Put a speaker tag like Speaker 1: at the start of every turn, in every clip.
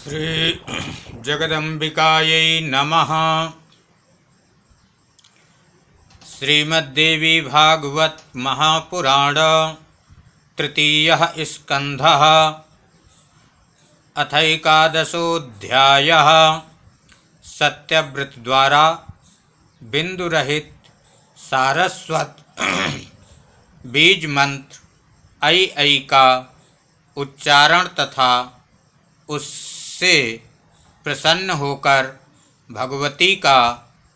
Speaker 1: श्री जगदम्बिकायै नमः। श्रीमद्देवी भागवत महापुराण तृतीयः स्कन्धः अथैकादशोऽध्यायः। सत्यव्रत द्वारा बिंदुरहित सारस्वत बीज मंत्र ऐ ऐ का उच्चारण तथा उससे प्रसन्न होकर भगवती का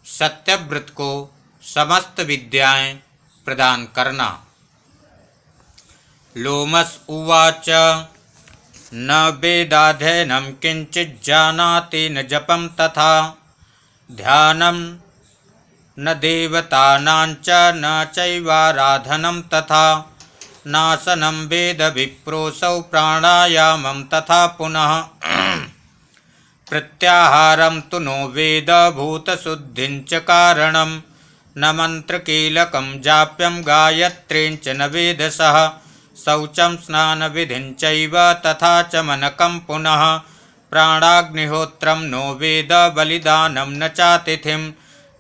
Speaker 1: सत्यव्रत को समस्त विद्याएं प्रदान करना। लोमस उवाच न वेदाध्ययनं किंचित् जानाति न जपं तथा ध्यानं न देवतानां च न चैवाराधनं तथा नासनं वेद विप्रोऽसौ प्राणायामं तथा पुनः प्रत्याहारं तु नो वेद भूतशुद्धिं च कारणं न मन्त्रकीलकं जाप्यं गायत्रीं च न वेदसः शौचं स्नानविधिं चैव तथा च मनकं पुनः प्राणाग्निहोत्रं नो वेद बलिदानं न चातिथिं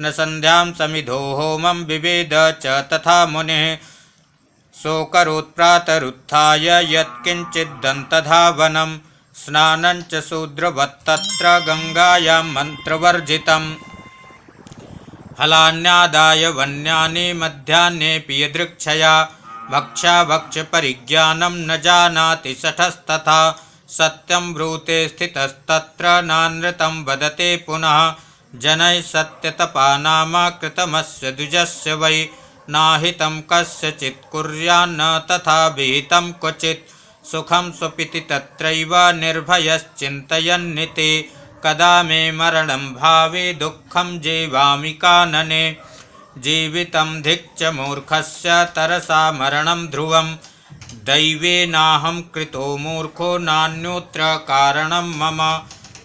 Speaker 1: न संध्यां समिधो होमं विवेद च तथा मुनिः सोकरोत्प्रातरुत्थाय यत्किञ्चिद्दन्तधावनं स्नानं च शूद्रवत्तत्र गंगायां मन्त्रवर्जितं फलान्यादाय वन्यानि मध्याह्नेऽपि यदृक्षया भक्ष्याभक्ष्यपरिज्ञानं न जानाति शठस्तथा सत्यं ब्रूते स्थितस्तत्र नानृतं वदते पुनः जनैः सत्यतपा नाम कृतमस्य द्विजस्य वै नाहितं कस्यचित् कुर्यान्न तथा विहितं क्वचित् सुखं स्वपिति तत्रैव निर्भयश्चिन्तयन्निति कदा मे मरणं भावे दुःखं जीवामि कानने जीवितं धिक् च मूर्खस्य तरसा मरणं ध्रुवं दैवेनाहं कृतो मूर्खो नान्योऽत्र कारणं मम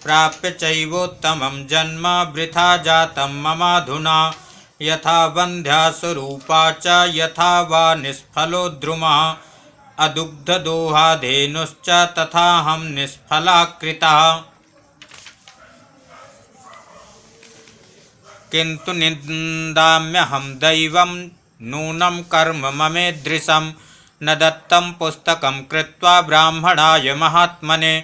Speaker 1: प्राप्य चैवोत्तमं जन्म वृथा जातं ममाधुना यथा वन्ध्यासुरूपा च यथा वा निष्फलो द्रुमः अदुग्धदोहाधेनुश्च तथाहं निष्फलाकृतः किन्तु निन्दाम्यहं दैवं नूनं कर्म ममेदृशं न दत्तं पुस्तकं कृत्वा ब्राह्मणाय महात्मने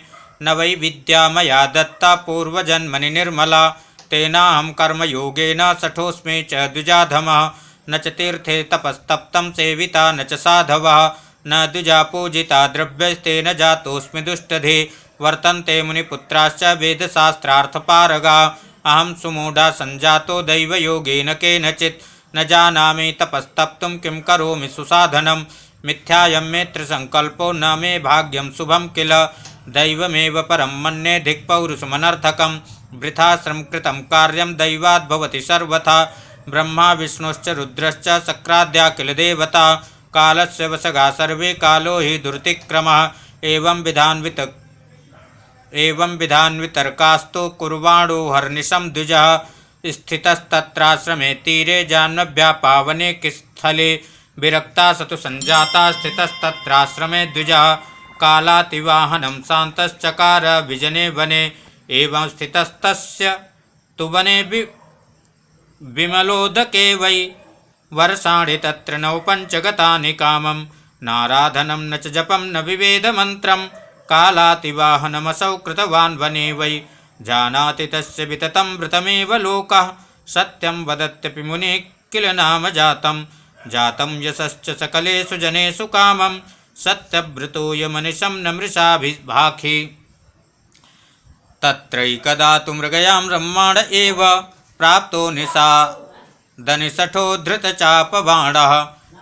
Speaker 1: न वै विद्या मया दत्ता पूर्वजन्मनि निर्मला तेनाहं कर्मयोगेन शठोऽस्मि च द्विजाधमः न च तीर्थे तपस्तप्तं सेविता न च साधवः न द्विजा पूजिता द्रव्यस्तेन जातोऽस्मि दुष्टधे वर्तन्ते मुनिपुत्राश्च वेदशास्त्रार्थपारगाः अहं सुमूढा संजातो दैवयोगेन केनचित् न जानामि तपस्तप्तुं किं करोमि सुसाधनं मिथ्यायं मे त्रिसङ्कल्पो न मे भाग्यं शुभं किल दैवमेव परं मन्ये धिक्पौरुषमनर्थकं वृथाश्रम कृतं कार्यं दैवात् भवति सर्वथा ब्रह्मा विष्णुश्च रुद्रश्च शक्राद्या किल देवता कालस्य वशगा सर्वे कालो हि दुरतिक्रमः एवं विधान्वितर्कास्तु कुर्वाणो हर्निशं द्विजः स्थितस्तत्राश्रमे तीरे जाह्नव्यापावने स्थले विरक्ता सतु संजाता स्थितस्तत्राश्रमे द्विजः कालातिवाहनं शान्तश्चकार विजने वने एवं स्थितस्तस्य तु वने विमलोदके वै वर्षाणि तत्र नौपञ्चगतानि कामं नाराधनं न च जपं न विवेदमन्त्रं कालातिवाहनमसौ कृतवान् वने वै जानाति तस्य विततं वृतमेव लोकः सत्यं वदत्यपि मुनिः किल नाम जातं यशश्च सकलेषु जनेषु कामं सत्यव्रतोऽयमनिशं न मृषाभिभाखि तत्रैकदा तु मृगयां ब्रह्माण्ड एव प्राप्तो निषादनिशठो धृतचापबाणः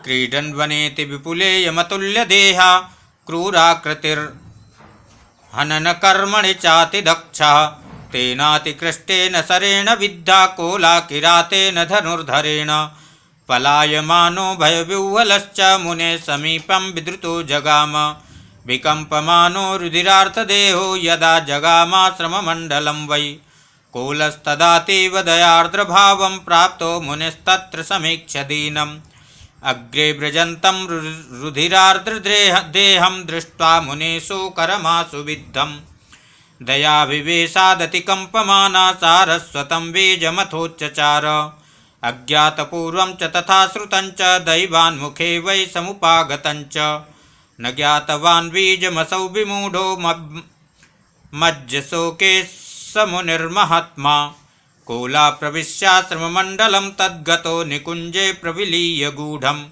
Speaker 1: क्रीडन् वनेति विपुलेयमतुल्यदेहा क्रूराकृतिर्हननकर्मणि चातिदक्षः तेनातिकृष्टेन शरेण विद्धा कोलाकिरातेन धनुर्धरेण पलायमानो भयविह्वलश्च मुने समीपं विद्रुतो जगाम विकम्पमानो रुधिरार्थदेहो यदा जगामाश्रममण्डलं वै कोलस्तदातीव दयार्द्रभावं प्राप्तो मुनिस्तत्र समीक्ष्य दीनम् अग्रे व्रजन्तं रुधिरार्द्रदेहं दृष्ट्वा मुनिषु करमासु विद्धं दयाविवेशादतिकम्पमाना सारस्वतं बीजमथोच्चचार अज्ञातपूर्वं च तथा श्रुतं च दैवान्मुखे वै समुपागतं च न ज्ञातवान् बीजमसौ विमूढो मज्जशोके समुनिर्महात्मा कोला प्रविश्याश्रममण्डलं तद्गतो निकुञ्जे प्रविलीय गूढम्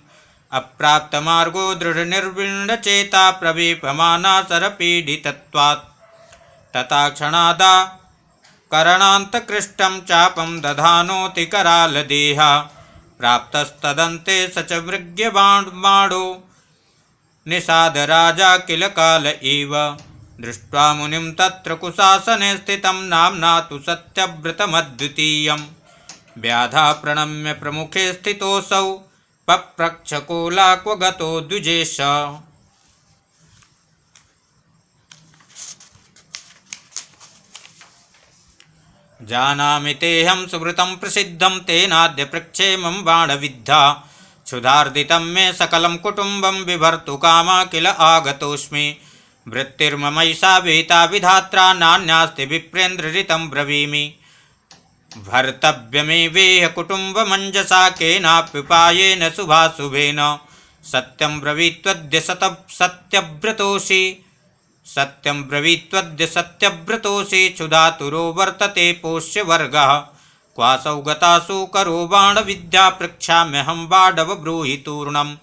Speaker 1: अप्राप्तमार्गो दृढनिर्विण्णचेता प्रवेपमाना सरपीडितत्वात् तथा क्षणादा करणान्तकृष्टं चापं दधानोति करालदेहा प्राप्तस्तदन्ते स च मृग्यबाणो निषादराजा किल काल एव दृष्ट्वा मुनिं तत्र कुशासने स्थितं नाम्ना तु सत्यव्रतमद्वितीयं व्याधा प्रणम्य प्रमुखे स्थितोऽसौ पप्रच्छ कोला क्व गतो द्विजेश। जानामि तेऽहं सुवृतं प्रसिद्धं तेनाद्य प्रक्षेमं बाणविद्धा क्षुधार्दितं मे सकलं कुटुम्बं बिभर्तुकामा किल आगतोऽस्मि वृत्तिर्ममैषा विहिता विधात्रा नान्यास्ति विप्रेन्द्रऋतं ब्रवीमि भर्तव्यमेवेह कुटुम्बमञ्जसा केनाप्युपायेन शुभाशुभेन सत्यं ब्रवीत्वद्य सत्यव्रतोऽसि क्षुधातुरो वर्तते पोष्यवर्गः क्वासौ गतासु करो बाणविद्या पृच्छाम्यहं बाडव ब्रूहि तूर्णम्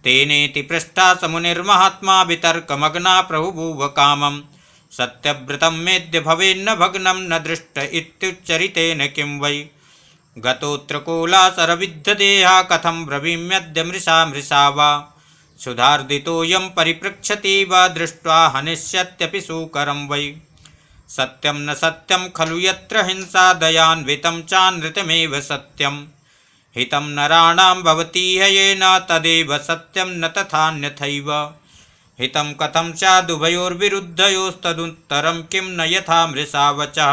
Speaker 1: तेनेति पृष्ठा समुनिर्महात्मा वितर्कमग्ना प्रभुभुव कामम् सत्यव्रतं मेद्य भवेन्न भग्नं न दृष्ट इत्युच्चरितेन किं वै गतोऽत्र कोलासरविद्धदेहा कथं ब्रवीम्यद्य मृषा वा क्षुधार्दितोऽयं परिपृच्छति वा दृष्ट्वा हनिष्यत्यपि सुकरं वै सत्यं न सत्यं खलु यत्र हिंसा दयान्वितं चानृतमेव सत्यं हितं नराणां भवतीह येन तदेव सत्यं न तथान्यथैव हितं कथं स्यादुभयोर्विरुद्धयोस्तदुत्तरं किं न यथा मृषा वचः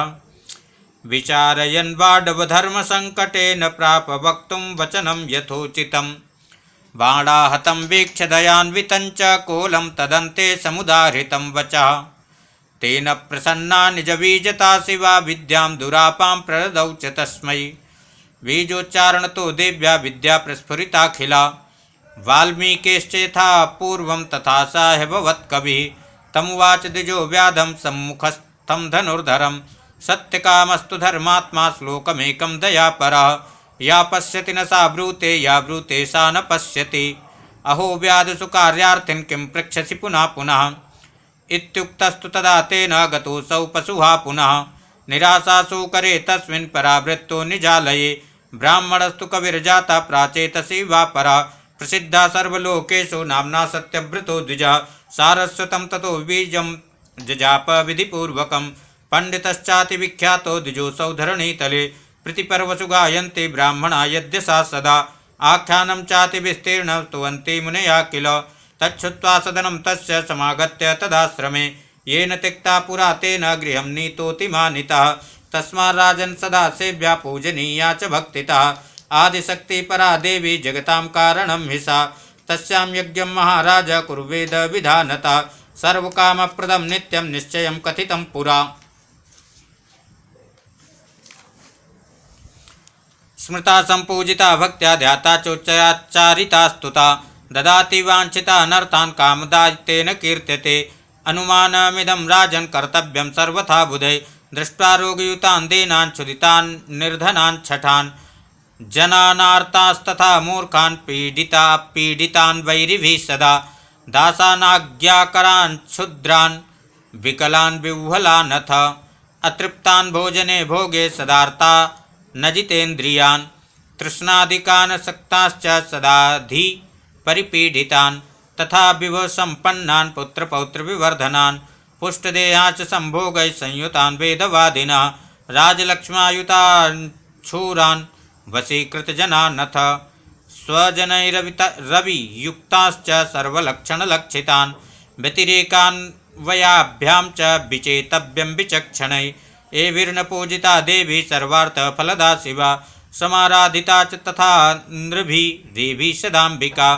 Speaker 1: विचारयन् बाडवधर्मसङ्कटेन प्राप वक्तुं वचनं यथोचितं बाणाहतं वीक्ष्य दयान्वितं च कोलं तदन्ते समुदाहृतं वचः तेन प्रसन्ना निजबीजता शिवा विद्यां दुरापां प्रददौ च तस्मै बीजोच्चारणतो देव्या विद्या प्रस्फुरिताखिला वाल्मीकिश्चेथा पूर्वं तथा साहेबवत्कविः तमुवाच द्विजो व्याधं सम्मुखस्थं धनुर्धरं सत्यकामस्तु धर्मात्मा श्लोकमेकं दयापरः या पश्यति न सा ब्रूते या ब्रूते सा न पश्यति अहो व्याधसु कार्यार्थिन् किं पृच्छसि पुनः पुनः इत्युक्तस्तु तदा तेन गतोऽसौ पशुहा पुनः निराशासु करे तस्मिन् परावृत्तो निजालये ब्राह्मणस्तु कविर्जाता प्राचेतसि वा परा प्रसिद्धा सर्वलोकेषु नाम्ना सत्यव्रतो द्विजः सारस्वतं ततो बीजं जजाप विधिपूर्वकं पंडितश्चाति विख्यातो द्विजोऽसौ धरणीतले प्रीतिपर्वसु गायन्ति ब्राह्मणा यद्यसा सदा आख्यानं चाति विस्तीर्णं स्तुवन्ति मुनयः किल तच्छ्रुत्वा सदनं तस्य समागत्य तदाश्रमे येन त्यक्ता पुरा तेन गृहं नीतोऽतिमानितः तस्मात् राजन् सदा सेव्या पूजनीया च भक्तितः आदिशक्तिपरा देवी जगतां कारणं हि सा तस्यां यज्ञं महाराज कुर्वेद विधानतः सर्वकामप्रदं नित्यं निश्चयं कथितं पुरा स्मृता संपूजिता भक्त्या ध्याता चोच्चयाच्चारिता स्तुता ददाति वाञ्छिता अनर्थान् कामदायित्वेन कीर्त्यते अनुमानमिदं राजन् कर्तव्यं सर्वथा बुधै दृष्ट्वा रोगयुतान् दीनान् क्षुधितान् निर्धनान् छठान् जनानार्तास्तथा मूर्खान् पीडितान् वैरिभिः सदा दासानाज्ञाकरान् क्षुद्रान् विकलान् विह्वलान् अथ अतृप्तान् भोजने भोगे सदार्ता न जितेन्द्रियान् तृष्णादिकान् सक्ताश्च सदाधि परिपीडितान् तथा विभवसम्पन्नान् पुत्रपौत्रविवर्धनान् पुष्टदेहाश्च संभोगैः संयुतान् वेदवादिनः राजलक्ष्मायुतान् शूरान् वशीकृतजनान् अथ स्वजनैरवियुक्ताश्च सर्वलक्षणलक्षितान् व्यतिरेकान् वयाभ्यां च विचेतव्यं विचक्षणैः एभिर्न पूजिता देवी सर्वार्थफलदा शिवा समाराधिता च तथा नृभिः देवी सदाम्बिका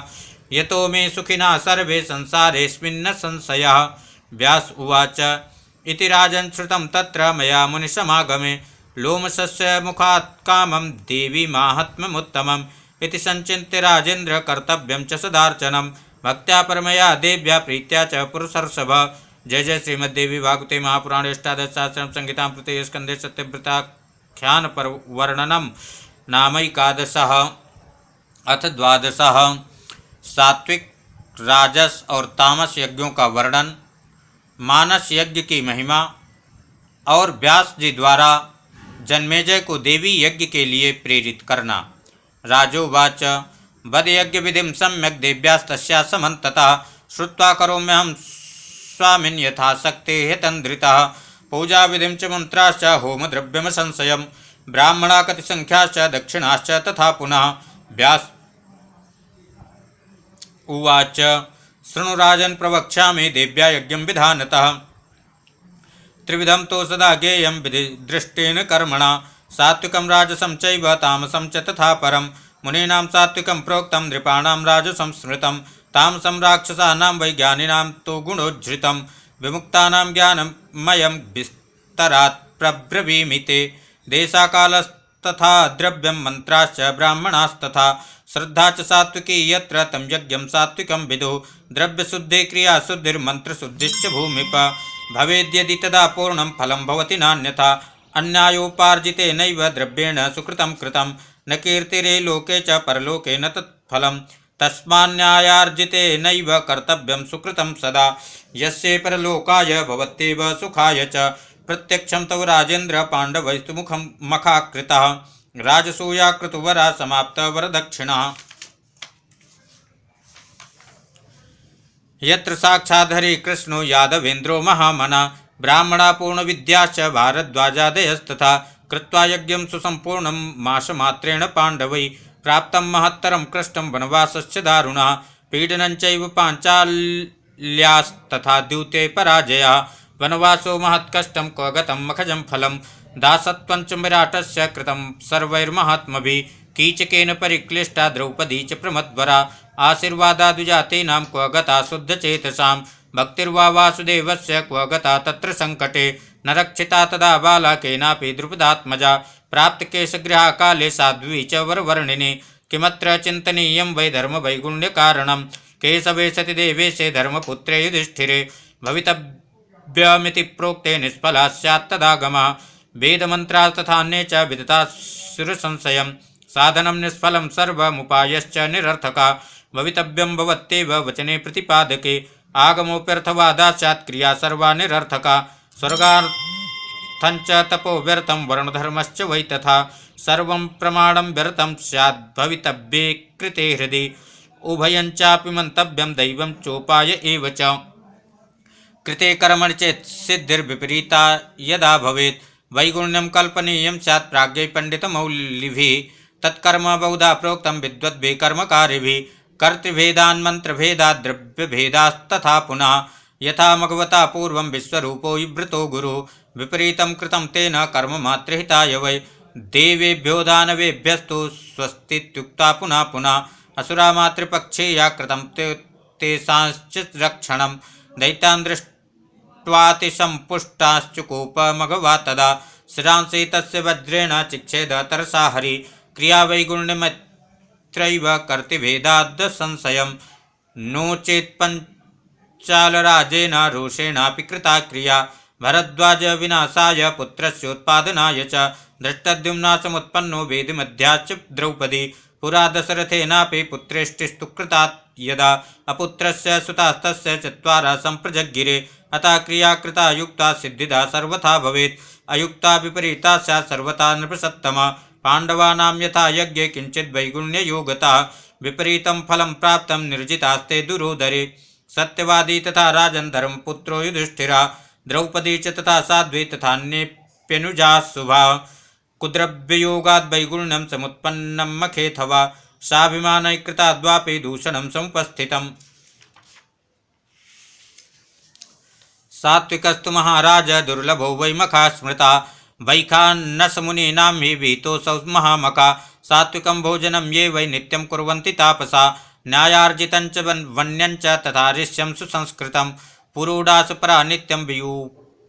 Speaker 1: यतो मे सुखिनः सर्वे संसारेऽस्मिन् न संशयः व्यास उवाच इति राजन् श्रुतं तत्र मया मुनिसमागमे लोमशस्य मुखात् कामं देवी माहात्म्यमुत्तमम् इति संचिन्त्य राजेन्द्र कर्तव्यं च सदार्चनं भक्त्या परमया देव्या प्रीत्या च पुरुषर्षभ। जय जय श्रीमद्देवी भागवते महापुराणे अष्टादशसहस्रं संहितां तृतीय स्कन्धे सत्यव्रताख्यान वर्णनं नामैकादशः। अथ द्वादशः सात्विक राजस और तामस यज्ञों का वर्णन। मानस यज्ञ की महिमा और व्यास जी द्वारा जन्मेजय को देवी यज्ञ के लिए प्रेरित करना। राजोवाच वदयज्ञ विधिं सम्यक् देव्यास्तस्या समन्ततः श्रुत्वा करोम्यहं स्वामिन् यथाशक्तेः यतन्द्रितः पूजा विधिं च मंत्राश्च होमद्रव्यम संशयम् ब्राह्मणा कतिसंख्याश्च दक्षिणाश्च तथा पुनः। व्यास उवाच शृणु राजन् प्रवक्ष्यामि देव्या यज्ञं विधानतः त्रिविधं तो सदा ज्ञेयं विधिदृष्टेन कर्मणा सात्विकं राजसं चैव तामसं च तथा परम् मुनीनां सात्विकं प्रोक्तं नृपाणां राजसं स्मृतं तामसं राक्षसानां वैज्ञानिनां तो गुणोज्झृतं विमुक्तानां ज्ञानमयं विस्तरात् प्रब्रवीमि ते देशाकालस्तथा द्रव्यं मन्त्राश्च ब्राह्मणास्तथा श्रद्धा च सात्विकी यत्र तं यज्ञं सात्विकं विदुः द्रव्यशुद्धि क्रियाशुद्धिर्मन्त्रशुद्धिश्च भूमिप भवेद्यदि तदा पूर्णं फलं भवति नान्यथा अन्यायोपार्जितेनैव द्रव्येण सुकृतं कृतं न कीर्तिरे लोके च परलोके न तत्फलं तस्मान्न्यायार्जितेनैव कर्तव्यं सुकृतं सदा यस्य परलोकाय भवत्येव सुखाय च प्रत्यक्षं तव राजेन्द्र पाण्डवैस्तु मुखं मखाकृतः राजसूयाकृतुवरा समाप्त वरदक्षिणः यत्र साक्षात् हरि कृष्णो यादवेन्द्रो महामना ब्राह्मणा पूर्णविद्याश्च भारद्वाजादयस्तथा कृत्वा यज्ञं सुसम्पूर्णं मासमात्रेण पाण्डवैः प्राप्तं महत्तरं कष्टं वनवासश्च दारुणः पीडनञ्चैव पाञ्चाल्यास्तथा द्यूते पराजयः वनवासो महत्कष्टं क्व गतं मखजं फलं दासत्वञ्च विराटस्य कृतं सर्वैर्महात्मभिः कीचकेन परिक्लिष्टा द्रौपदी च प्रमद्वरा आशीर्वादादुजातीनां क्व गता शुद्धचेतसां भक्तिर्वा वासुदेवस्य क्व गता तत्र संकटे न रक्षिता तदा बाला केनापि द्रुपदात्मजा प्राप्तकेशगृहकाले साध्वी च वरवर्णिनी किमत्र चिन्तनीयं वै धर्मवैगुण्यकारणं केशवे सति देवेशे धर्मपुत्रे युधिष्ठिरे भवितव्यमिति प्रोक्ते निष्फला स्यात् तदागमः वेदमन्त्रा तथान्ये च विदिता सुरसंशयं साधनं निष्फलं सर्वमुपायश्च निरर्थका भवितव्यं भवत्येव वचने प्रतिपादके आगमोऽप्यर्थवादा स्यात् क्रिया सर्वा निरर्थका स्वर्गार्थञ्च तपो व्यर्थं वर्णधर्मश्च वै तथा सर्वं प्रमाणं व्यर्थं स्यात् भवितव्ये कृते हृदि उभयञ्चापि मन्तव्यं दैवं चोपाय एव च कृते कर्मणि चेत् सिद्धिर्विपरीता यदा भवेत् वैगुण्यं कल्पनीयं स्यात् प्राज्ञै पण्डितमौलिभिः तत्कर्म बहुधा प्रोक्तं विद्वद्भिः कर्मकारिभिः कर्तृभेदान् मन्त्रभेदात् द्रव्यभेदास्तथा पुनः यथा मघवता पूर्वं विश्वरूपो विवृतो गुरुः विपरीतं कृतं तेन कर्ममात्रहिताय वै देवेभ्यो दानवेभ्यस्तु स्वस्तीत्युक्ता पुनः पुनः असुरा मातृपक्षे या कृतं तेषांश्च रक्षणं दैत्यान् दृष्ट्वातिसम्पुष्टाश्चुकोप मघवा तदा शिरांसि तस्य वज्रेण चिक्षेद तरसा हरि क्रिया वैगुण्यमत्रैव कर्तृभेदाद् संशयं नो चेत् पञ्चालराजेन रोषेणापि कृता क्रिया भरद्वाज विनाशाय पुत्रस्योत्पादनाय च धृष्टद्युम्ना समुत्पन्नो वेदमध्याच्च द्रौपदी पुरा दशरथेनापि पुत्रेष्टिस्तु कृता यदा अपुत्रस्य सुतास्तस्य चत्वारः सम्प्रजज्ञिरे अतः क्रिया कृता युक्ता सिद्धिदा सर्वथा भवेत् अयुक्ता विपरीता स्यात् सर्वथा नृपसत्तमा पाण्डवानां यथा यज्ञे किंचित् वैगुण्ययोगता विपरीतं फलं प्राप्तं निर्जितास्ते दुरोदरे सत्यवादी तथा राजन् धर्मपुत्रो युधिष्ठिरा द्रौपदी च तथा साध्वी तथान्येऽप्यनुजाः शुभा कुद्रव्ययोगाद् वैगुण्यं समुत्पन्नं मखेथवा साभिमानैकृताद्वापि दूषणं समुपस्थितम् सात्विकस्तु महाराज दुर्लभो वै मखा स्मृता वैखानसमुनीनां हि विहितोऽसौ महामखा सात्विकं भोजनं ये वै नित्यं कुर्वन्ति तापसा न्यायार्जितं च वन्यं च तथा ऋष्यं सुसंस्कृतं पुरोडासपरा नित्यं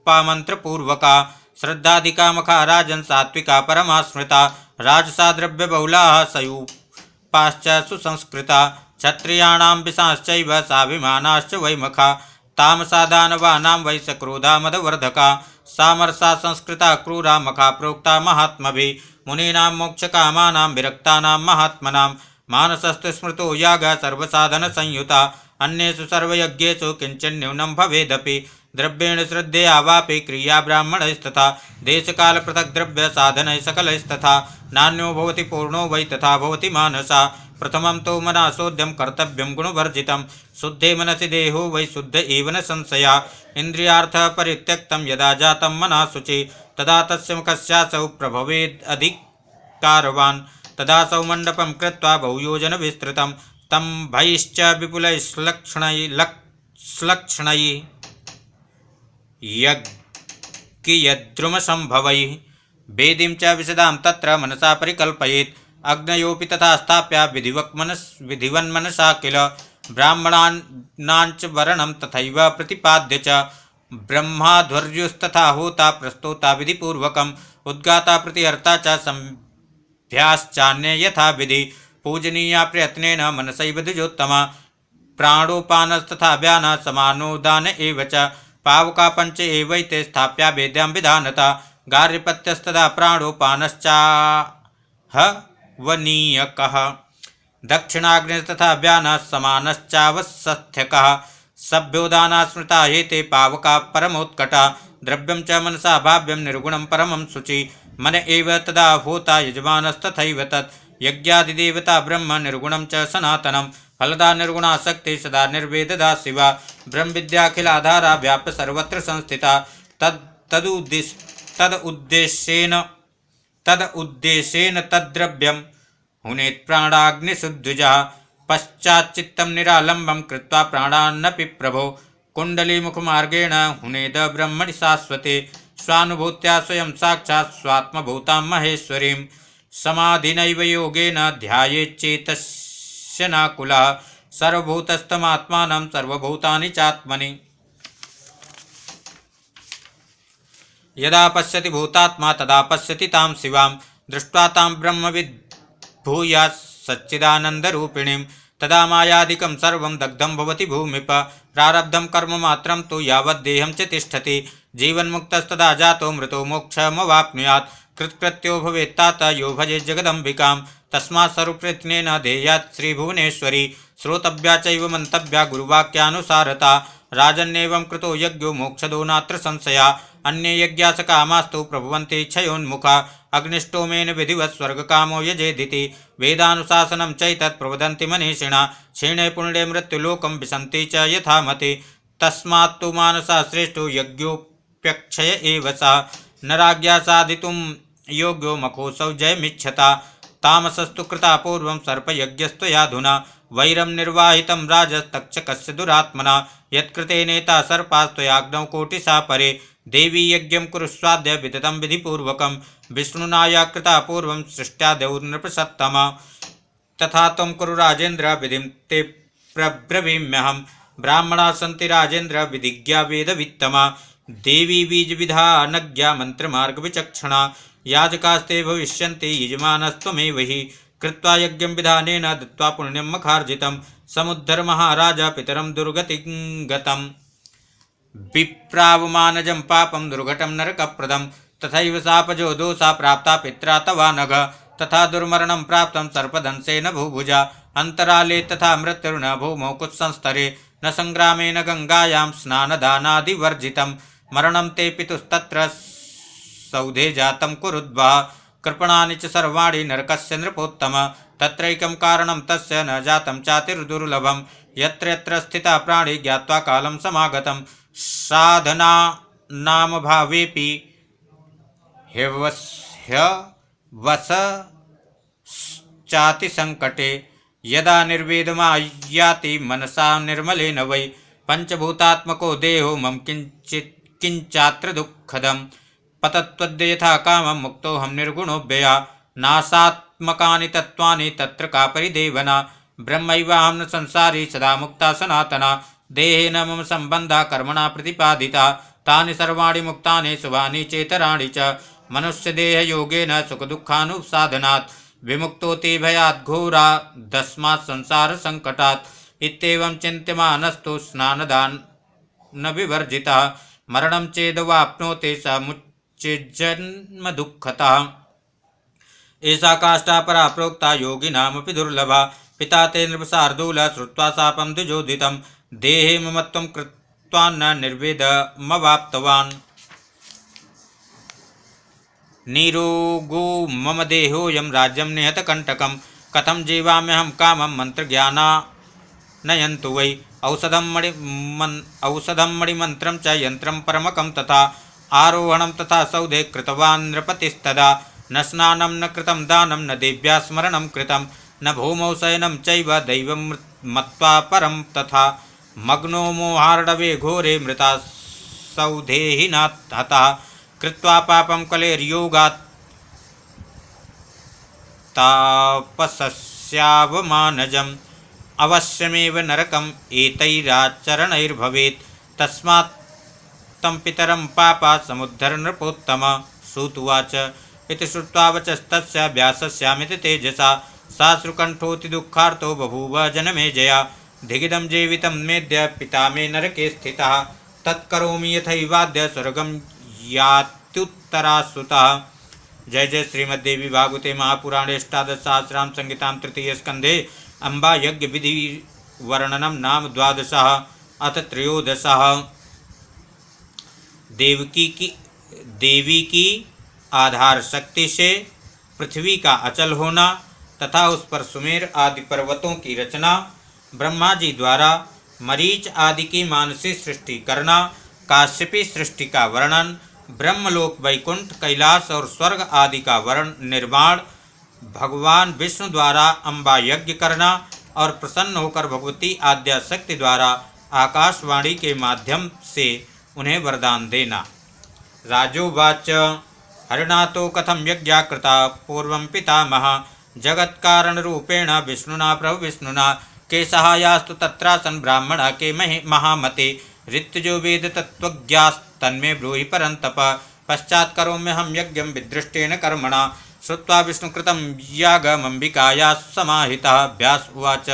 Speaker 1: रूपा मंत्रपूर्वका श्रद्धाधिका मखा राजन् सात्विका परमा स्मृता राजसा द्रव्यबहुला सयूपाश्च सुसंस्कृता क्षत्रियाणां विशाश्चैव स्वाभिमानाश्च वै मखा तामसा दानवानां वै सक्रोधा मदवर्धका सामरसा संस्कृता क्रूरा मखा प्रोक्ता महात्मभिः मुनीनां मोक्षकामानां विरक्तानां महात्मनां मानसस्तु स्मृतो यागः सर्वसाधनसंयुता अन्येषु सर्वयज्ञेषु किञ्चिन्न्यूनं भवेदपि द्रव्येण श्रद्धया वापि क्रिया ब्राह्मणैस्तथा देशकालपृथक् द्रव्यसाधनैः सकलैस्तथा नान्यो भवति पूर्णो वै तथा भवति मानसा प्रथमं तो मनसोद्यं कर्तव्यं गुणवर्जितं शुद्धे मनसि देहो वै शुद्ध एव न संशया इन्द्रियार्थः परित्यक्तं यदा जातं मनः शुचि तदा तस्य मुखस्यासौ प्रभवेदधिकारवान् तदा सौ मण्डपं कृत्वा बहुयोजनविस्तृतं तं भैश्च विपुलैश्लक्ष्णैः यज्ञयद्रुमसंभवैः वेदीं च विशदां तत्र मनसा परिकल्पयेत् अग्नयोऽपि तथा स्थाप्य विधिवन्मनसा किल ब्राह्मणानाञ्च वरणं तथैव प्रतिपाद्य च ब्रह्माध्वर्युस्तथा होता प्रस्तोता विधिपूर्वकम् उद्गाता प्रतिहर्ता च संभ्याश्चान्ये यथा विधि पूजनीया प्रयत्नेन मनसैव द्विजोत्तमा प्राणोपानस्तथा व्यानः समानोदान एव च पावका पंच एवैते स्थाप्या वेद्यां विधानता गार्हपत्यस्तदा प्राणोपानश्चाहवनीयकः दक्षिणाग्निस्तथा व्यानः समानश्चावसस्थ्यकः सभ्योदाना स्मृता हेते पावका परमोत्कटा द्रव्यं च मनसा भाव्यं निर्गुणं परमं शुचि मन एव तदा होता यजमानस्तथैव तत् यज्ञादिदेवता ब्रह्म निर्गुणं च सनातनं फलदा निर्गुणासक्ति सदा निर्वेददा शिवा ब्रह्मविद्याखिलाधारा व्याप्य सर्वत्र संस्थिता तदुद्देश्येन तद्द्रव्यं हुनेत् प्राणाग्निसुद्विजः पश्चाच्चित्तं निरालम्बं कृत्वा प्राणान्नपि प्रभो कुण्डलीमुखमार्गेण हुनेद ब्रह्मणि शाश्वते स्वानुभूत्या स्वयं साक्षात् स्वात्मभूतां महेश्वरीं समाधिनैव योगेन ध्यायेच्चेतस्य नाकुलः सर्वभूतस्थमात्मानं सर्वभूतानि चात्मनि यदा पश्यति भूतात्मा तदा पश्यति तां शिवां दृष्ट्वा तां ब्रह्मविद्भूयात् सच्चिदानन्दरूपिणीं तदा मायादिकं सर्वं दग्धं भवति भूमिप प्रारब्धं कर्ममात्रं तु यावद्देहं च तिष्ठति जीवन्मुक्तस्तदा जातो मृतो मोक्षमवाप्नुयात् कृत्कृत्यो भवेत्तात यो भजे जगदम्बिकां तस्मात् सर्वप्रयत्नेन ध्येयात् श्रीभुवनेश्वरी श्रोतव्या चैव मन्तव्या गुरुवाक्यानुसारता राजन्नेवं कृतो यज्ञो मोक्षदो नात्र संशया अन्ये यज्ञासकामास्तु प्रभवन्ति क्षयोन्मुखा अग्निष्टोमेन विधिवत् स्वर्गकामो यजेदिति वेदानुशासनं चैतत् प्रवदन्ति मनीषिणा क्षीणे पुण्ये मृत्युलोकं विशन्ति च यथा मति तस्मात्तु मानसा श्रेष्ठो यज्ञोप्यक्षय एव सा नराज्ञा साधितुं योग्यो मखोऽसौ जयमिच्छता तामसस्तु कृता पूर्वं सर्पयज्ञस्त्वयाधुना वैरं निर्वाहितं राजस्तक्षकस्य दुरात्मना यत्कृतेनेता सर्पास्त्वयाग्नौ कोटिशा परे देवी यज्ञं कुरुस्वाद्य विदितं विधिपूर्वकं विष्णुना या कृता पूर्वं सृष्ट्यादौर्नृपसत्तमा तथा त्वं कुरु राजेन्द्र विधिं ते प्रब्रवीम्यहं ब्राह्मणाः सन्ति राजेन्द्र विधिज्ञा वेदवित्तमा देवी बीजविधानज्ञा मन्त्रमार्गविचक्षणा याजकास्ते भविष्यन्ति यजमानस्त्वमेव हि कृत्वा यज्ञं विधानेन दत्त्वा पुण्यं मखार्जितं समुद्धर महाराज पितरं दुर्गतिं गतम् विप्रावमानजं पापं दुर्घटं नरकप्रदं तथैव शापजो दोषा प्राप्ता पित्रा तवा नघ तथा दुर्मरणं प्राप्तं सर्पदंशेन भूभुजा अन्तराले तथा मृत्युर्न भूमौ कुत्संस्तरे न संग्रामेण गंगायां स्नानदानादिवर्जितं मरणं ते पितुस्तत्र सौधे जातं कुरुद्वा कृपणानि च सर्वाणि नरकस्य नृपोत्तम तत्रैकं कारणं तस्य न जातं चातिर्दुर्लभं यत्र यत्र स्थिता प्राणी ज्ञात्वा कालं समागतं साधना नाम भावेपि ह्यवसश्चाति संकटे यदा निर्वेदमायाति मनसा निर्मलेन वै पंचभूतात्मको देहो मम किंचात्र दुःखदं पतत्वद्य यथा कामं मुक्तोऽहं निर्गुणोऽव्यया नासात्मकानि तत्त्वानि तत्र का परिदेवना ब्रह्मैवाहं न संसारी सदा मुक्ता सनातना देहेन मम संबंधा कर्मणा प्रतिपादिता तानि सर्वाणि मुक्तानि शुभानि चेतराणि च मनुष्यदेहयोगेन सुखदुःखानुसाधनात् विमुक्तोति भयात् घोरादस्मात् संसारसङ्कटात् इत्येवं चिन्त्यमानस्तु स्नानदानविवर्जितः मरणं चेदवाप्नोति स मुच्येज्जन्मदुःखतः। एषा काष्ठा परा प्रोक्ता योगिनामपि दुर्लभा। पिता ते नृपशार्दूल श्रुत्वा शापं द्विजोदितं देहे ममत्वं कृत्वा न निर्वेदमवाप्तवान्। निरोगो मम देहोऽयं राज्यं निहतकण्टकं कथं जीवाम्यहं कामं मन्त्रज्ञानानयन्तु वै औषधं मणिमन्त्रं च यन्त्रं परमकं तथा आरोहणं तथा सौधे कृतवान् नृपतिस्तदा न स्नानं न कृतं दानं न देव्या स्मरणं कृतं न भूमौ शयनं चैव दैवं मत्वा परं तथा मग्नो मोहार्णवे घोरे मृता सौधेहि न हतः कृत्वा पापं कलेर्योगात् तापसस्यावमानजम् अवश्यमेव नरकम् एतैराचरणैर्भवेत् तस्मात् तं पितरं पापात् समुद्धर नृपोत्तम। श्रुत्वाच इति श्रुत्वा वचस्तस्य व्यासस्यामिति तेजसा साश्रुकण्ठोऽति दुःखार्तो बभूव जनमेजया धिगिदं जीवितं मेद्य पिता मे नरके स्थितः तत्करोमि यथैवाद्य स्वर्गं यात्युत्तराश्रुतः। जय जय श्रीमद्देवी भागवते महापुराणे अष्टादशसहस्रां संहितां तृतीय स्कंधे अम्बा यज्ञ विधि वर्णनम नाम 12 अथ त्रयोदशः। देवी की आधार शक्ति से पृथ्वी का अचल होना तथा उस पर सुमेर आदि पर्वतों की रचना, ब्रह्मा जी द्वारा मरीच आदि की मानसी सृष्टि करना, काश्यपी सृष्टि का वर्णन, ब्रह्मलोक वैकुंठ कैलाश और स्वर्ग आदि का निर्माण, भगवान विष्णु द्वारा अम्बा यज्ञ करना और प्रसन्न होकर भगवती आद्या शक्ति द्वारा आकाशवाणी के माध्यम से उन्हें वरदान देना। राजोवाच हरिणातो कथम यज्ञा कृता पूर्वं पितामह जगत्कारण रूपेण विष्णुना प्रभु विष्णुना के सहायास्तु तत्रासन ब्राह्मण के महामते ऋत्विजो वेद तत्त्वज्ञास्तन्मे ब्रूहि परन्तप पश्चात् करोम्यहं यज्ञं विदृष्टेन कर्मणा श्रुत्वा विष्णुकृतं यागमम्बिकाया समाहितः। व्यास उवाच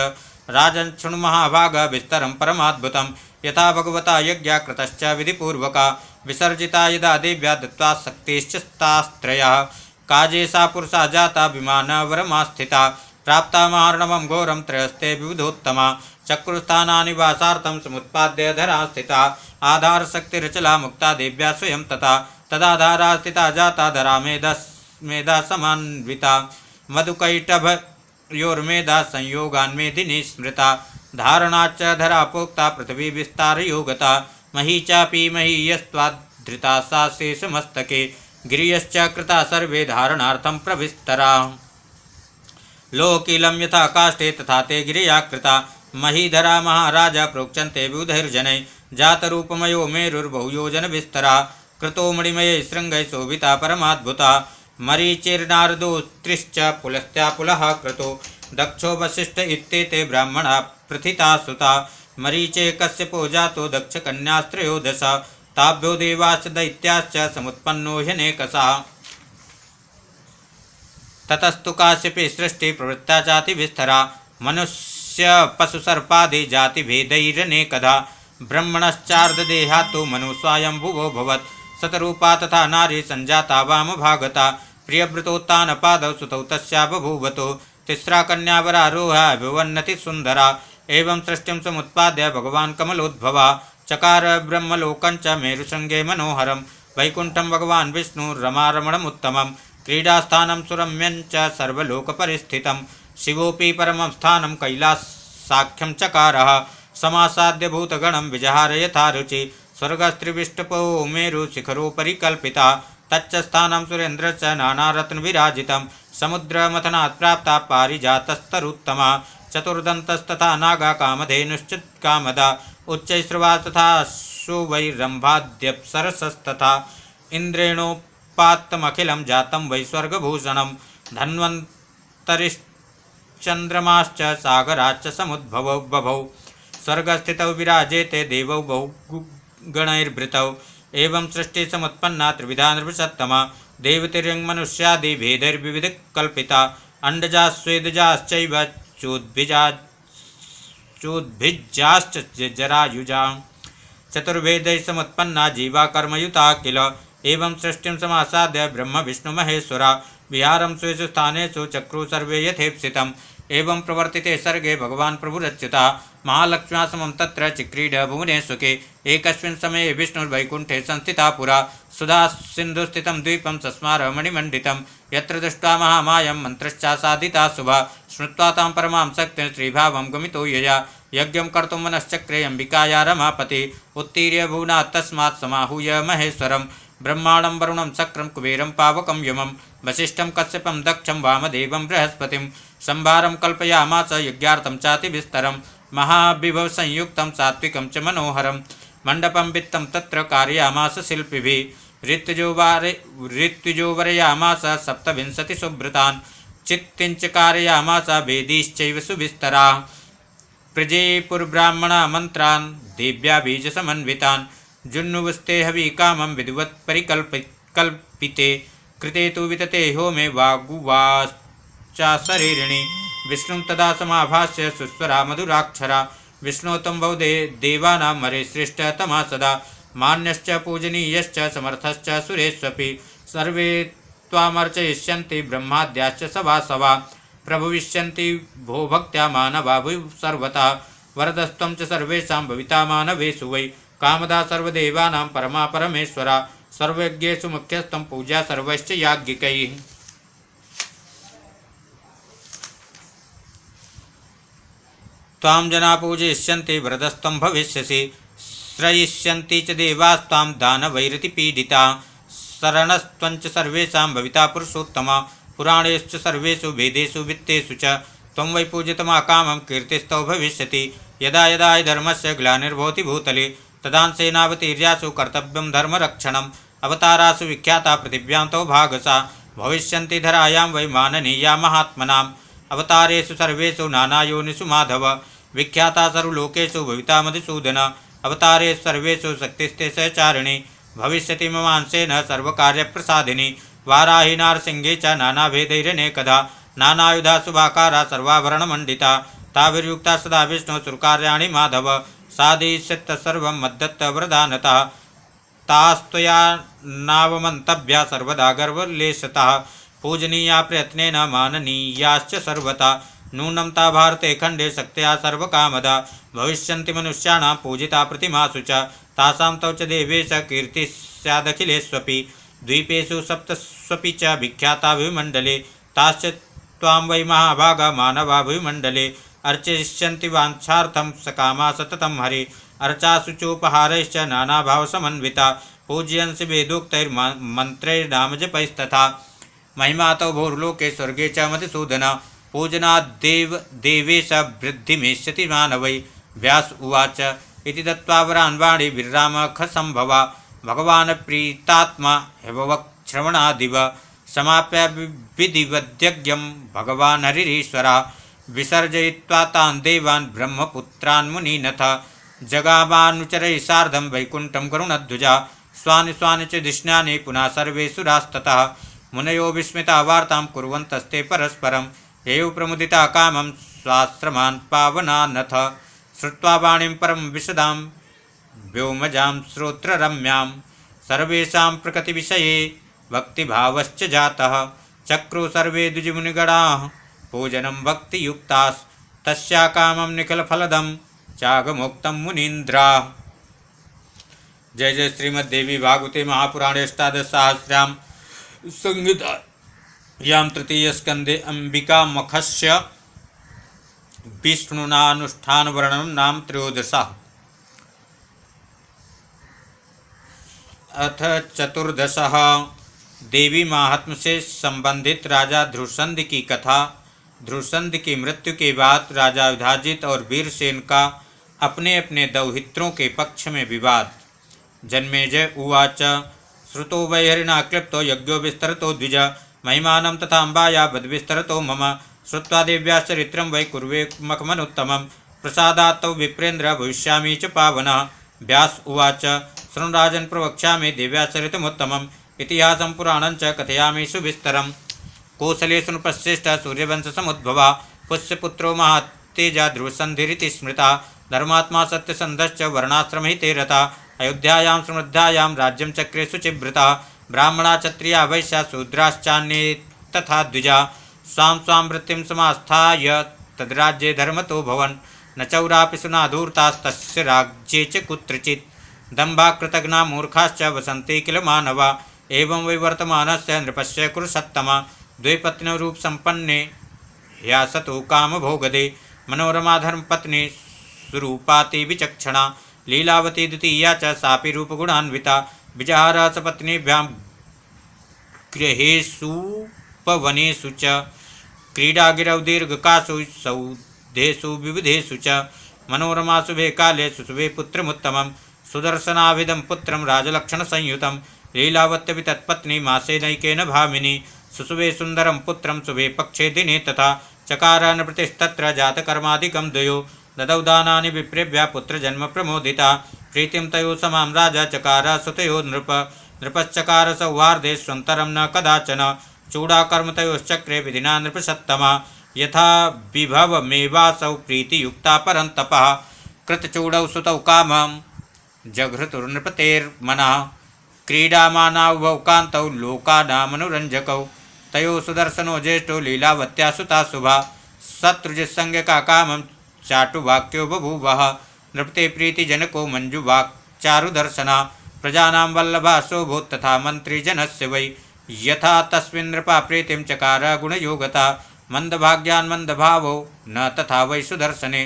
Speaker 1: राजन् शृणु महाभाग विस्तरं परमाद्भुतं यथा भगवता यज्ञा कृतश्च विधिपूर्वका विसर्जिता यदा देव्या दत्त्वा शक्तिश्च तास्त्रयः काजे सा पुरुषा जाता विमानवरमास्थिता प्राप्ता महार्णवं घोरं त्रयस्ते विविधोत्तमा चक्रुस्थानानि वासार्थं समुत्पाद्य धरा स्थिता आधार शक्तिरचला मुक्ता देव्या स्वयं तथा तदाधारा स्थिता जाता धरा मेधा समान्विता मधुकैटभयोर्मेधा संयोगान्मेदिनी स्मृता धारणाच्च धरा प्रोक्ता पृथ्वी विस्तार योगता मही चापि महीयस्त्वाद्धृता सा शेषमस्तके गिरियश्च कृता सर्वे धारणार्थं प्रविस्तरा लोकीलं यथा काष्ठे तथा ते गिरिया कृता महीधरा महाराजा प्रोक्षन्ते विबुधैर्जनैः जातरूपमयो मेरुर्बहुयोजन विस्तरा कृतो मणिमये शृङ्गैः शोभिता परमाद्भुता मरीचिर्नारदोत्रिश्च पुलस्त्या पुलः कृतो दक्षो वसिष्ठ इत्येते ब्राह्मणा प्रथिता सुता मरीचे कश्यपो जातो दक्षकन्यास्त्रयोदश ताभ्यो देवाश्च दैत्याश्च समुत्पन्नो ह्यनेकशः ततस्तु काश्यपे सृष्टि प्रवृत्ता जाति विस्तरा मनुष्य पशु सर्पादि जाति भेदैरनेकधा ब्रह्मणश्चार्धदेहातो मनु स्वायंभुवो भवत् शतरूपा तथा नारी संजाता वामभागता प्रियव्रतोत्तानपादौ सुतौ तस्या बभूवतो तिस्रा कन्यावरारोहा विवन्नति सुंदरा एवं सृष्टिं समुत्पाद्य भगवान् कमलोद्भवा चकार ब्रह्मलोकञ्च मेरुशृङ्गे मनोहरं वैकुण्ठं भगवान् विष्णुरमारमणमुत्तमं क्रीडास्थानं सुरम्यञ्च सर्वलोकपरिस्थितं शिवोऽपि परमं स्थानं कैलासाख्यं चकारः समासाद्य भूतगणं विजहार यथा रुचि स्वर्गस्त्रिविष्टपो मेरुशिखरोपरि कल्पिता तच्च स्थानं सुरेन्द्रश्च नानारत्नविराजितं समुद्रमथनात् प्राप्ता पारिजातस्तरुत्तमा चतुर्दन्तस्तथा नागा कामधेनुश्च कामदा उच्चैश्रवा तथा सुवैरम्भाद्यप्सरसस्तथा इन्द्रेणोपात्तमखिलं जातं वै स्वर्गभूषणं धन्वन्तरिश्चन्द्रमाश्च सागराच्च समुद्भवौ बभौ स्वर्गस्थितौ विराजेते देवौ बहुगणैर्भृतौ एवं सृष्टि समुत्पन्ना त्रिविधा नृपसत्तमा देवतिर्यङ् मनुष्यादि भेदैर्विविध कल्पिता अंडजा स्वेदजाश्चैव चोद्भिज्जाश्च जरायुजा चतुर्वेदैः समुत्पन्ना जीवा कर्मयुता किल एवं सृष्टिं समासाद्य ब्रह्म विष्णु महेश्वरा विहारं स्वेषु स्थानेषु चक्रु सर्वे यथेप्सितम् एवं प्रवर्तिते सर्गे भगवान् प्रभुरच्युता महालक्ष्म्या समं तत्र चिक्रीड भुवने सुखे एकस्मिन् समये विष्णुर्वैकुण्ठे संस्थिता पुरा सुधा सिन्धुस्थितं द्वीपं सस्मार मणिमण्डितं यत्र दृष्ट्वा महामायं मन्त्रश्चासादिता शुभा स्मृत्वा तां परमां शक्तिं श्रीभावं गमितो यया यज्ञं कर्तुं मनश्चक्रे अम्बिकाया रमापति उत्तीर्य भुवनात् तस्मात् समाहूय महेश्वरं ब्रह्माणं वरुणं शक्रं कुबेरं पावकं यमं वसिष्ठं कश्यपं दक्षं वामदेवं बृहस्पतिं संभारं कल्पयामास यज्ञार्थं चातिविस्तरं महाविभव संयुक्तं सात्विकं च मनोहरं मण्डपं वित्तं तत्र कारयामास शिल्पिभिः ऋत्विजो वरयामास सप्तविंशति सुभृतान् चित्तिञ्च कारयामास वेदीश्चैव सुविस्तराः प्रजेपुर्ब्राह्मणा मन्त्रान् देव्या बीजसमन्वितान् जुन्नुवस्ते हवि कामं विधिवत् परिकल्पिते कृते तु वितते होमे वागुवाचा शरीरिणि विष्णुं तदा समाभाष्य सुस्वरा मधुराक्षरा विष्णोत्तम बहु देवानां मरे श्रेष्ठतमा सदा मान्यश्च पूजनीयश्च समर्थश्च सुरेष्वपि सर्वे त्वामर्चयिष्यन्ति ब्रह्माद्याश्च सभासवा प्रभविष्यन्ति भो भक्त्या मानवा भुवि सर्वथा वरदस्त्वं च सर्वेषां भविता मानवेषु वै कामदा सर्वदेवानां परमा परमेश्वरा सर्वयज्ञेषु मुख्यस्थं पूजा सर्वश्च याज्ञिकैः त्वां जना पूजयिष्यन्ति वरदस्त्वं भविष्यसि श्रयिष्यन्ति च देवास्त्वां दानवैरतिपीडिता शरणस्त्वं च सर्वेषां भविता पुरुषोत्तमा पुराणेषु सर्वेषु वेदेषु वित्तेषु च त्वं वै पूजितमा कामं कीर्तिस्तौ भविष्यति यदा यदा हि धर्मस्य ग्लानिर्भवति भूतले तदांसेनावतीर्यासु कर्तव्यं धर्मरक्षणम् अवतारासु विख्याता पृथिव्यां तौ भागसा भविष्यन्ति धरायां वै माननीया महात्मनाम् अवतारेषु सर्वेषु नानायोनिषु माधव विख्याता सर्वलोकेषु भविता मधुसूदन अवतारेषु सर्वेषु शक्तिस्ते सहचारिणी भविष्यति ममांसेन सर्वकार्यप्रसादिनी वाराही नारसिंहे च नानाभेदैरनेकधा नानायुधा शुभाकारा सर्वाभरणमण्डिता ताभिर्युक्ता सदा विष्णु सुरकार्याणि माधव साधयिष्यत् सर्वं मद्दत्त वरदानतः तास्त्वया नावमन्तव्या सर्वदा गर्वलेशतः पूजनीया प्रयत्नेन माननीयाश्च सर्वथा नूनं ता भारते खण्डे शक्त्या सर्वकामदा भविष्यन्ति मनुष्याणां पूजिता प्रतिमासु च तासां तौ च देवेश कीर्तिः स्यादखिलेष्वपि द्वीपेषु सप्तस्वपि च विख्याता भूमण्डले ताश्च त्वां वै महाभागा मानवा भूमण्डले अर्चयिष्यन्ति वाञ्छार्थं सकामा सततं हरि अर्चासु चोपहारैश्च नानाभावसमन्विता पूजयन्सि वेदोक्तैर्मन्त्रैर्नामजपैस्तथा महिमा तौ भूर्लोके स्वर्गे च मधुसूदन पूजनाद्देव देवेश वृद्धिमेष्यति मानवै व्यास उवाच इति दत्त्वा वरान् वाणी विरामखसम्भवा भगवान् प्रीतात्मा ह्यववक्श्रवणादिव समाप्य विधिवद्यज्ञं भगवान् हरिरीश्वरः विसर्जयित्वा तान् देवान् ब्रह्मपुत्रान् मुनीनथ जगामानुचरैः सार्धं वैकुण्ठं गरुणध्वजा स्वानि स्वानि च धिष्ण्यानि पुनः सर्वे सुरास्ततः मुनयो विस्मिता वार्तां कुर्वन्तस्ते परस्परं एव प्रमुदिता कामं स्वाश्रमान् पावनानथ श्रुत्वा वाणीं परं विशदां व्योमजां श्रोत्ररम्यां सर्वेषां प्रकृतिविषये भक्तिभावश्च जातः चक्रो सर्वे द्विजमुनिगणाः पूजनं भक्तियुक्तास्तस्या कामं निखिलफलदं चागमुक्तं मुनीन्द्राः। जय जय श्रीमद्देवी भागवते महापुराणे अष्टादशसहस्रां संहितायां तृतीयस्कन्धे अम्बिकामखस्य विष्णुनानुष्ठानवर्णनं नाम त्रयोदशः। अथ चतुर्दशः देवी महात्म्य से संबंधित राजा ध्रुवसंध की कथा। ध्रुवसंध की मृत्यु के बाद राजा युधाजित और वीरसेन का अपने अपने दौहित्रों के पक्ष में विवाद। जन्मेजय उवाच श्रुतो वै हरिणा क्लिप्तो यज्ञो विस्तरतो द्विज महिमानं तथा अम्बाया वद्विस्तरतो मम श्रुत्वा देव्याश्चरित्रं वै कुर्वे मखमनुत्तमं प्रसादात् तौ विप्रेन्द्र भविष्यामि च पावनः व्यास उवाच शृणु राजन् प्रवक्ष्यामि दिव्याचरितमुत्तमम् इतिहासं पुराणं च कथयामि सुविस्तरम्। कोसले सुनृपश्रेष्ठः सूर्यवंशसमुद्भवा पुष्यपुत्रो महातेजा ध्रुवसन्धिरिति स्मृता धर्मात्मा सत्यसन्धश्च वर्णाश्रमहिते रता अयोध्यायां समृद्धायां राज्यं चक्रे शुचिभृता ब्राह्मणा क्षत्रिया वैश्या शूद्राश्चान्ये तथा द्विजा स्वां स्वां वृत्तिं समास्थाय तद्राज्ये धर्मतो भवन् न चौरापि सुनाधूर्तास्तस्य राज्ये च कुत्रचित् दम्भाकृतघ्ना मूर्खाश्च वसन्ति किल मानवा एवं वै वर्तमानस्य नृपस्य कुरु सत्तमा द्वे पत्न्यौ रूपसम्पन्ने ह्यासतो कामभोगदे मनोरमा धर्मपत्नी सुरूपाति विचक्षणा लीलावती द्वितीया च सापि रूपगुणान्विता विजहार सपत्नीभ्यां गृहेषुपवनेषु च क्रीडागिरौ दीर्घकासु सौधेषु विविधेषु च मनोरमा शुभे काले सुशुभे पुत्रमुत्तमं सुदर्शनाभिधं पुत्रं राजलक्षणसंयुतं लीलावत्यपि तत्पत्नी मासेनैकेन भामिनी सुशुभे सुन्दरं पुत्रं शुभे पक्षे दिने तथा चकार नृपतिस्तत्र जातकर्मादिकं द्वयो ददौ दानानि विप्रेभ्यः पुत्रजन्म प्रमोदिता प्रीतिं तयो समां राजा चकार सुतयो नृपश्चकार सौहार्दे स्वन्तरं न कदाचन चूडाकर्मतयोश्चक्रे विधिना नृपसत्तमा यथा विभवमेवासौ प्रीतियुक्ता परन्तपः कृतचूडौ सुतौ कामं जघृतुर्नृपतेर्मनः क्रीडामानावौ कान्तौ लोकानामनुरञ्जकौ तयो सुदर्शनो ज्येष्ठो लीलावत्या सुता शुभा शत्रुजित्संज्ञका कामं चाटुवाक्यो बभूवः नृपते प्रीतिजनको मञ्जुवाक्चारुदर्शना प्रजानां वल्लभा शोभोत् तथा मन्त्रीजनस्य वै यथा तस्मिन् नृपा प्रीतिं चकार गुणयोगता मन्दभाग्यान् मन्दभावो न तथा वै सुदर्शने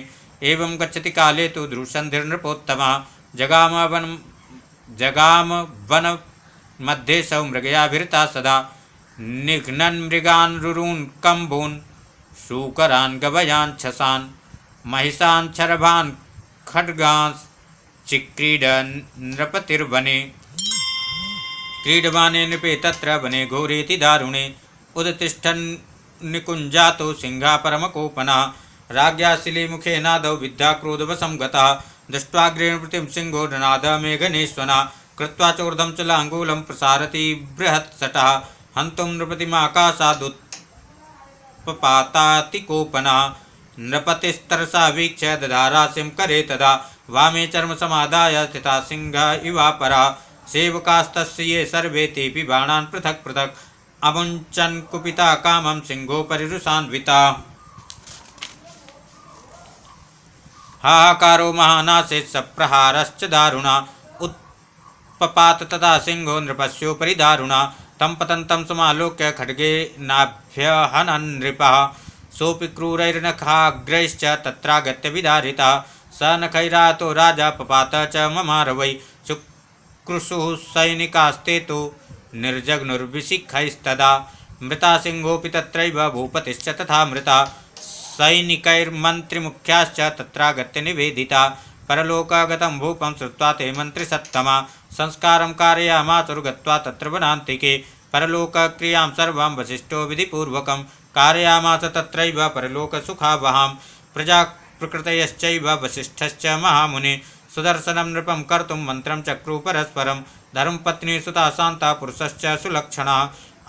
Speaker 1: एवं गच्छति काले तु ध्रुवसन्धिर्नृपोत्तमः जगाम वन मध्ये सौ मृगयाभिरता सदा निघ्नन् मृगान् रुरून् कम्बून् शूकरान् गवयान् छसान् महिषान् शरभान् खड्गांस् चिक्रीडन् नृपतिर्वने क्रीडमाने नृपे तत्र वने घोरेति दारुणे उदतिष्ठन् निकुञ्जातो सिंहा परमकोपना राज्ञा शिलीमुखे नादौ विद्याक्रोधवशं गता दृष्ट्वाग्रेण प्रतिं सिंहो ननाद मेघनेश्वना कृत्वा चोर्धं चलाङ्गूलं प्रसारति बृहत्सटः हन्तुं नृपतिमाकाशादुत्पपाताति कोपना नृपतिस्तरसा वीक्ष्य दधारासिं करे तदा वामे चर्मसमादाय स्थिता सिंह इवापरा सेवकास्तस्य ये सर्वे तेऽपि बाणान् पृथक् पृथक् अमुञ्चन् कुपिता कामं सिंहोपरिरुषान्विता हाहाकारो महानासे सप्रहारश्च दारुणा उत्पपात तथा सिंहो नृपस्योपरि दारुणा तं पतन्तं समालोक्य खड्गेनाभ्यहनन् नृपः सोऽपि क्रूरैर्नखाग्रैश्च तत्रागत्य विदारिता स नखैरातो राजा पपात च ममार वै चुक्रुषुः सैनिकास्ते तु निर्जग्नुर्विशिखैस्तदा मृता सिंहोऽपि तत्रैव भूपतिश्च तथा मृता सैनिकैर्मन्त्रिमुख्याश्च तत्रागत्य निवेदिता परलोकागतं भूपं श्रुत्वा ते मन्त्रिसत्तमा संस्कारं कारयामासुर्गत्वा तत्र वनान्तिके परलोकक्रियां सर्वां वसिष्ठो विधिपूर्वकं कारयामास तत्रैव परलोकसुखावहां प्रजाप्रकृतयश्चैव वसिष्ठश्च महामुने सुदर्शनं नृपं कर्तुं मन्त्रं चक्रुः परस्परं धर्मपत्नी सुता शान्ता पुरुषश्च सुलक्षणा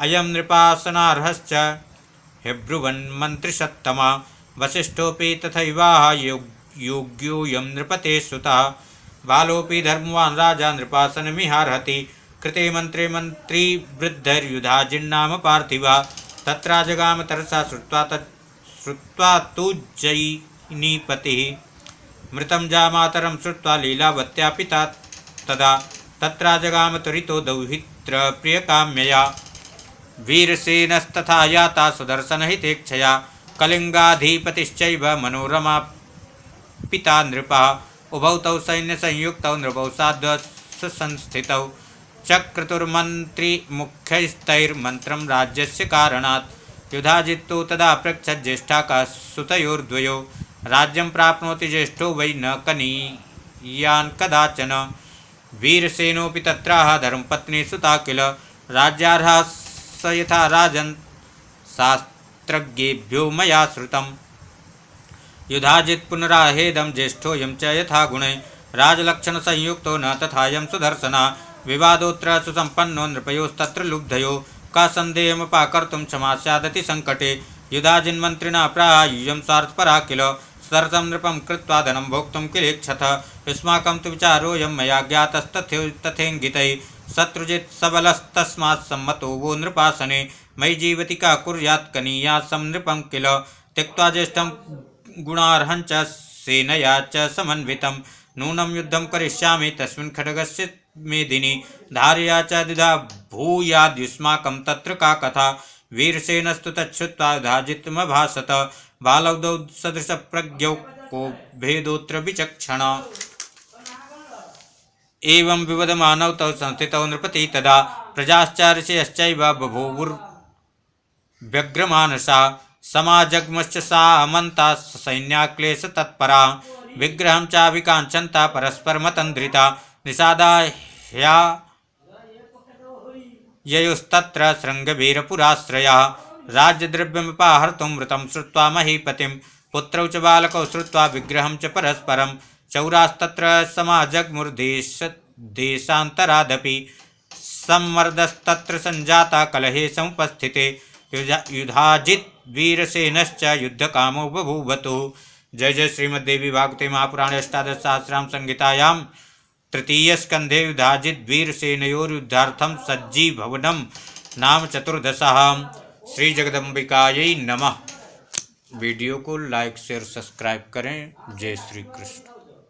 Speaker 1: अयं नृपासनार्हश्च ह्यब्रुवन् मन्त्रिसत्तमा वसिष्ठोऽपि तथैवाह योग्योऽयं नृपते सुतः बालोऽपि धर्मवान् राजा नृपासनमिहार्हति कृते मन्त्रे मन्त्री वृद्धैर्युधाजिन्नाम पार्थिवा तत्रा जगाम तरसा श्रुत्वा तु जयिनीपतिः मृतं जामातरं श्रुत्वा लीलावत्या पिता तदा तत्रा जगाम त्वरितो दौहित्रप्रियकाम्यया वीरसेनस्तथा याता सुदर्शनहितेक्षया कलिङ्गाधिपतिश्चैव मनोरमा पिता नृपः उभौ तौ सैन्यसंयुक्तौ नृपौ साध्वसंस्थितौ चक्रतुर्मन्त्रिमुख्यैस्तैर्मन्त्रं राज्यस्य कारणात् युधाजित्तो तदा पृच्छत् ज्येष्ठाका सुतयोर्द्वयो राज्यं प्राप्नोति ज्येष्ठो वै न कनीयान् कदाचन वीरसेनोऽपि तत्राह धर्मपत्नी सुता किल राज्यार्हा स यथा राजन् शास्त्रज्ञेभ्यो मया श्रुतम् युधाजित् पुनराहेदं ज्येष्ठोऽयं च यथा गुणे राजलक्षण संयुक्तो न तथायं सुदर्शना विवादोत्र सुसंपन्नो नृपयोस्तत्र लुब्धयो का संदेहमुपाकर्तुं क्षमा स्यादति संकटे युधाजिन्मन्त्रिणा प्रायुयं स्वार्थपरा किल सरसं नृपं कृत्वा धनं भोक्तुं किलेक्षथ युष्माकं तु विचारोऽयं मया ज्ञातस्तथेङ्गितैः शत्रुजित् सबलस्तस्मात् सम्मतो वो नृपासने मयि जीवति का कुर्यात् कनीयासं नृपं किल त्यक्त्वा ज्येष्ठं गुणार्हं च सेनया च समन्वितं नूनं युद्धं करिष्यामि तस्मिन् खड्गस्य मेदिनी धारया च द्विधा भूयाद्युष्माकं तत्र का कथा वीरसेनस्तु तच्छ्रुत्वा युधाजित्मभासत बालौदौ सदृशप्रज्ञौ को भेदोऽत्र विचक्षण एवं विवदमानौ तौ संस्थितौ नृपति तदा प्रजाश्च ऋषयश्चैव बभूवुर्व्यग्रमानसा समाजग्मश्च सामन्ता सैन्याक्लेशतत्परा विग्रहं चाभिकाञ्चन्ता परस्परमतन्द्रिता निषादा ह्या ययुस्तत्र शृङ्गवीरपुराश्रयः राज्यद्रव्यमुपाहर्तुं मृतं श्रुत्वा महीपतिं पुत्रौ च बालकौ श्रुत्वा विग्रहं च परस्परं चौरास्तत्र समाजग्मुर्देशान्तरादपि सम्मर्दस्तत्र सञ्जाता कलहे समुपस्थिते युधाजित् वीरसेनश्च युद्धकामो बभूवतु। जय जय श्रीमद्देवी भागवते महापुराणे अष्टादशसहस्रां संहितायां तृतीयस्कन्धे युधाजिद्वीरसेनयोर्युद्धार्थं सज्जीभवनं नाम 14। श्री जगदम्बिकायै नमः। वीडियो को लाइक शेयर सब्सक्राइब करें। जय श्री कृष्ण।